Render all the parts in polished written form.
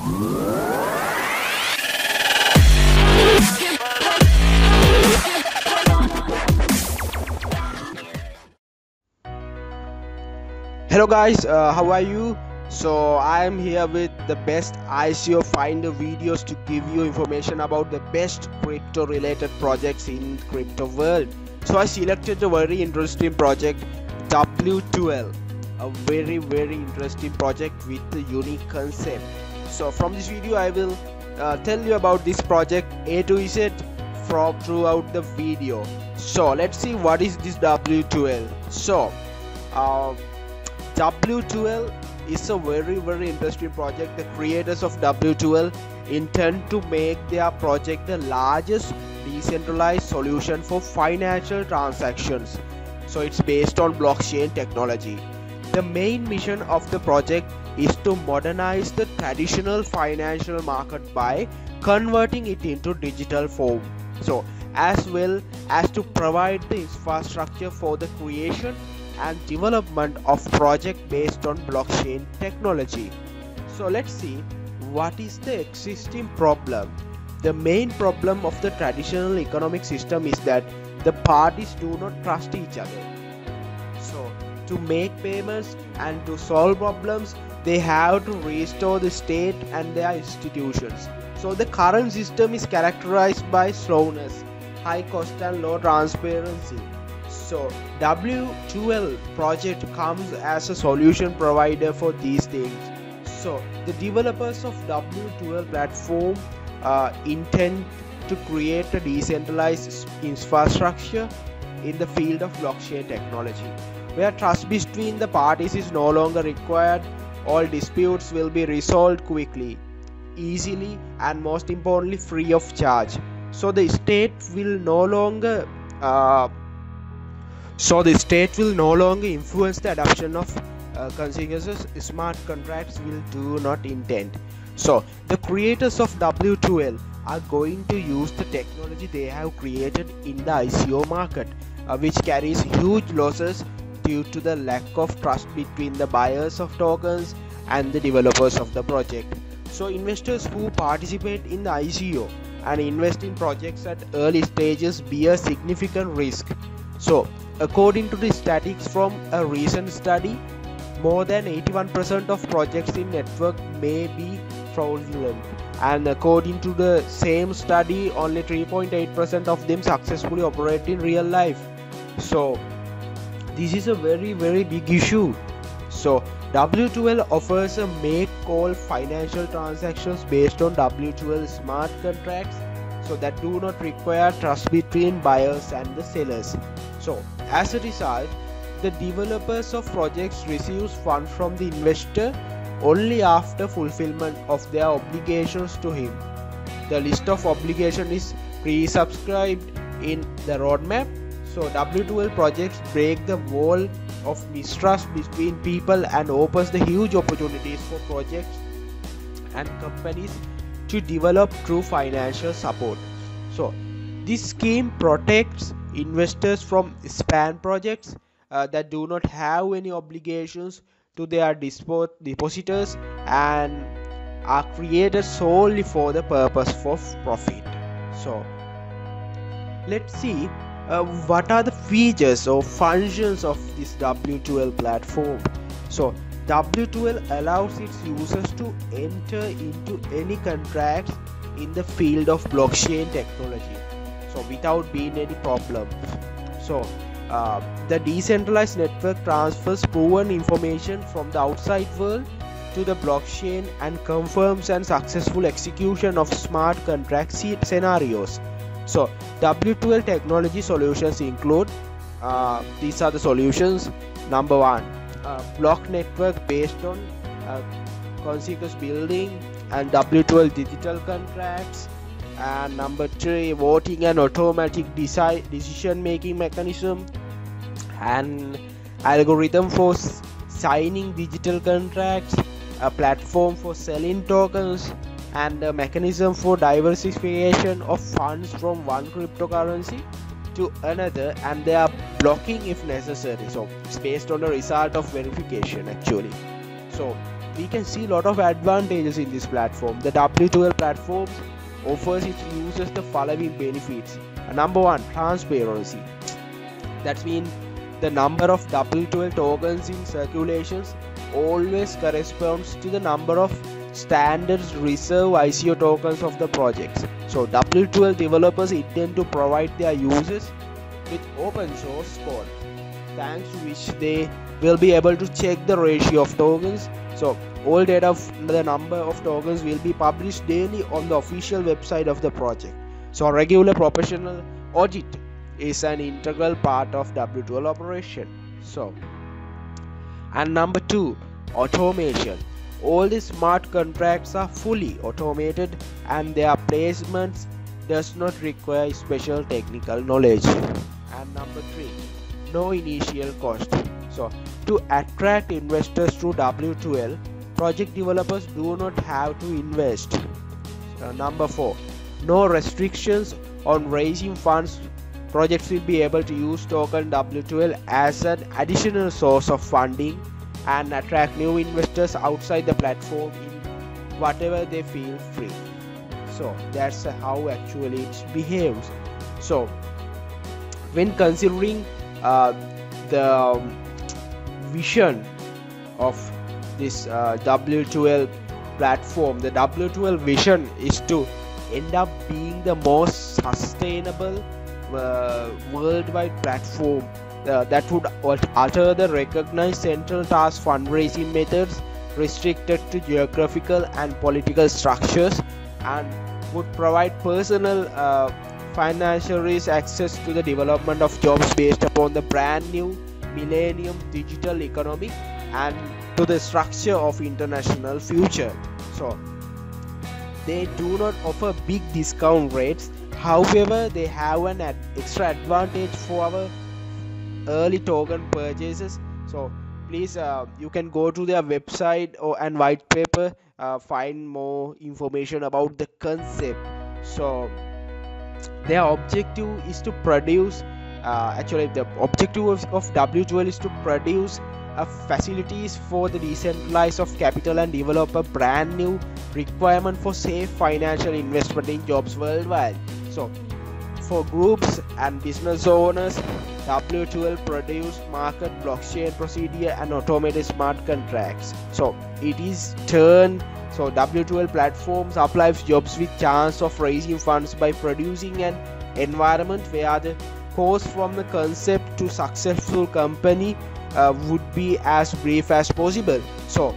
Hello guys, how are you? So I am here with the best ICO finder videos to give you information about the best crypto related projects in crypto world. So I selected a very interesting project, W12, a very interesting project with a unique concept. So from this video I will tell you about this project A to Z from throughout the video. So let's see what is this W12. So W12 is a very interesting project. The creators of W12 intend to make their project the largest decentralized solution for financial transactions. So it's based on blockchain technology. The main mission of the project is to modernize the traditional financial market by converting it into digital form. So as well as to provide the infrastructure for the creation and development of project based on blockchain technology. So let's see what is the existing problem. The main problem of the traditional economic system is that the parties do not trust each other. So to make payments and to solve problems, they have to restore the state and their institutions. So the current system is characterized by slowness, high cost and low transparency. So W12 project comes as a solution provider for these things. So the developers of W12 platform intend to create a decentralized infrastructure in the field of blockchain technology, where trust between the parties is no longer required. All disputes will be resolved quickly, easily, and most importantly free of charge. So the state will no longer influence the adoption of consequences smart contracts will do not intend. So the creators of W12 are going to use the technology they have created in the ICO market, which carries huge losses due to the lack of trust between the buyers of tokens and the developers of the project. So investors who participate in the ICO and invest in projects at early stages bear significant risk. So according to the statistics from a recent study, more than 81% of projects in network may be fraudulent, and according to the same study, only 3.8% of them successfully operate in real life. So this is a very big issue. So W12 offers a make-call financial transactions based on W12 smart contracts, so that do not require trust between buyers and the sellers. So as a result, the developers of projects receives funds from the investor only after fulfillment of their obligations to him. The list of obligations is pre-subscribed in the roadmap. So W12 projects break the wall of mistrust between people and opens the huge opportunities for projects and companies to develop true financial support. So this scheme protects investors from spam projects that do not have any obligations to their depositors and are created solely for the purpose of profit. So let's see what are the features or functions of this W12 platform. So W12 allows its users to enter into any contracts in the field of blockchain technology, so without being any problem. So the decentralized network transfers proven information from the outside world to the blockchain and confirms and successful execution of smart contract scenarios. So W12 technology solutions include these are the solutions. Number one, block network based on consensus building and W12 digital contracts. And number 3, voting and automatic decision making mechanism, and algorithm for signing digital contracts, a platform for selling tokens, and a mechanism for diversification of funds from one cryptocurrency to another, and they are blocking if necessary. So it's based on the result of verification actually. So we can see a lot of advantages in this platform. The W12 platform offers its users the following benefits. Number one, transparency. That means the number of W12 tokens in circulations always corresponds to the number of standard reserve ICO tokens of the projects. So W12 developers intend to provide their users with open source code, thanks to which they will be able to check the ratio of tokens. So all data of the number of tokens will be published daily on the official website of the project. So regular professional audit is an integral part of W12 operation. So, and number two, automation. All the smart contracts are fully automated and their placements does not require special technical knowledge. And number three, no initial cost. So to attract investors to W12, project developers do not have to invest. Number four, no restrictions on raising funds. Projects will be able to use token W12 as an additional source of funding and attract new investors outside the platform in whatever they feel free. So that's how actually it behaves. So when considering the vision of this W12 platform, the W12 vision is to end up being the most sustainable worldwide platform that would alter the recognized central task fundraising methods restricted to geographical and political structures, and would provide personal financial risk access to the development of jobs based upon the brand new millennium digital economy and to the structure of international future. So they do not offer big discount rates. However, they have an extra advantage for our early token purchases. So please you can go to their website and white paper, find more information about the concept. So their objective is to produce actually the objective of W12 is to produce facilities for the decentralized of capital and develop a brand new requirement for safe financial investment in jobs worldwide. So for groups and business owners, W12 produce market blockchain procedure and automated smart contracts. So it is turned, so W12 platforms applies jobs with chance of raising funds by producing an environment where the course from the concept to successful company would be as brief as possible. So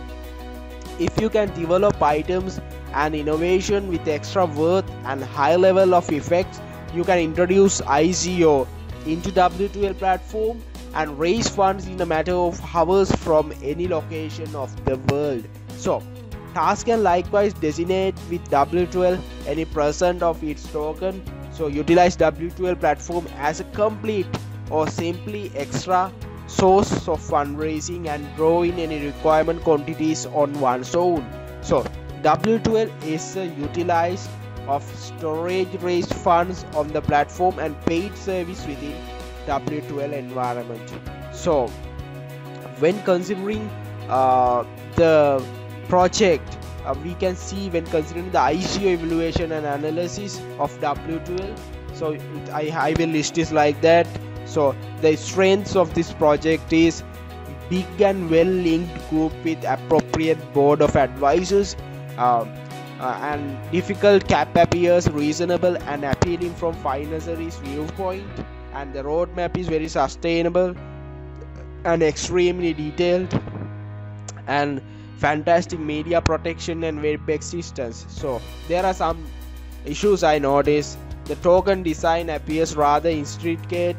if you can develop items and innovation with extra worth and high level of effects, you can introduce ICO into W12 platform and raise funds in a matter of hours from any location of the world. So task can likewise designate with W12 any percent of its token. So utilize W12 platform as a complete or simply extra source of fundraising and draw in any requirement quantities on one's own. So W12 is utilized of storage raised funds on the platform and paid service within W12 environment. So when considering the project, we can see when considering the ICO evaluation and analysis of W12. So I will list this like that. So the strengths of this project is big and well linked group with appropriate board of advisors, and difficult cap appears reasonable and appealing from financiers viewpoint, and the roadmap is very sustainable and extremely detailed, and fantastic media protection and web existence. So there are some issues I noticed. The token design appears rather intricate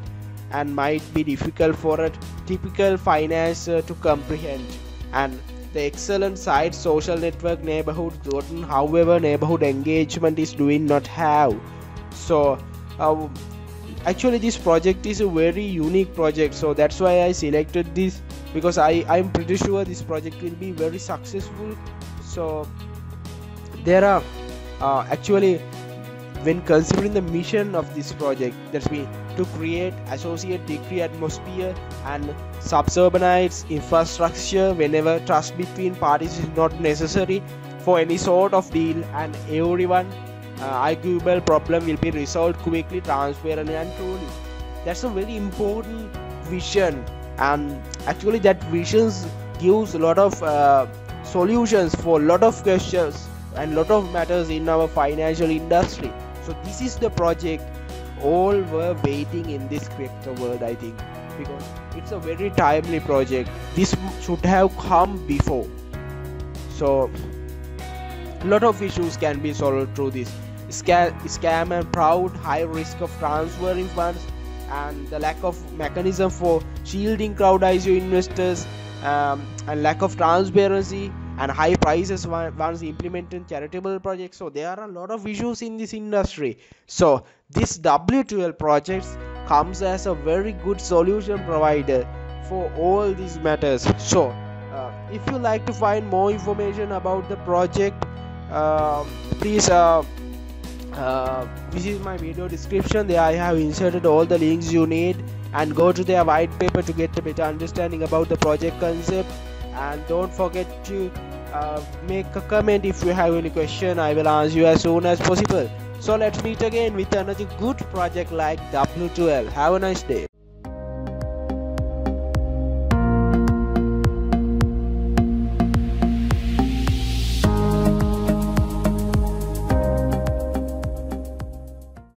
and might be difficult for a typical financier to comprehend, and the excellent site social network neighborhood gotten, however neighborhood engagement is doing not have. So actually this project is a very unique project, so that's why I selected this, because I'm pretty sure this project will be very successful. So there are actually, when considering the mission of this project, that's mean to create associate degree atmosphere and suburbanites infrastructure whenever trust between parties is not necessary for any sort of deal, and everyone arguable problem will be resolved quickly, transparently and truly. That's a very important vision, and actually that visions gives a lot of solutions for a lot of questions and lot of matters in our financial industry. So this is the project all were waiting in this crypto world, I think, because it's a very timely project. This should have come before. So a lot of issues can be solved through this. Scam and fraud, high risk of transferring funds, and the lack of mechanism for shielding crowd ICO investors, and lack of transparency and high prices once implementing charitable projects. So there are a lot of issues in this industry. So this W12 project comes as a very good solution provider for all these matters. So if you like to find more information about the project, please visit my video description. There I have inserted all the links you need, and go to their white paper to get a better understanding about the project concept. And don't forget to make a comment if you have any question. I will answer you as soon as possible. So let's meet again with another good project like W12. Have a nice day.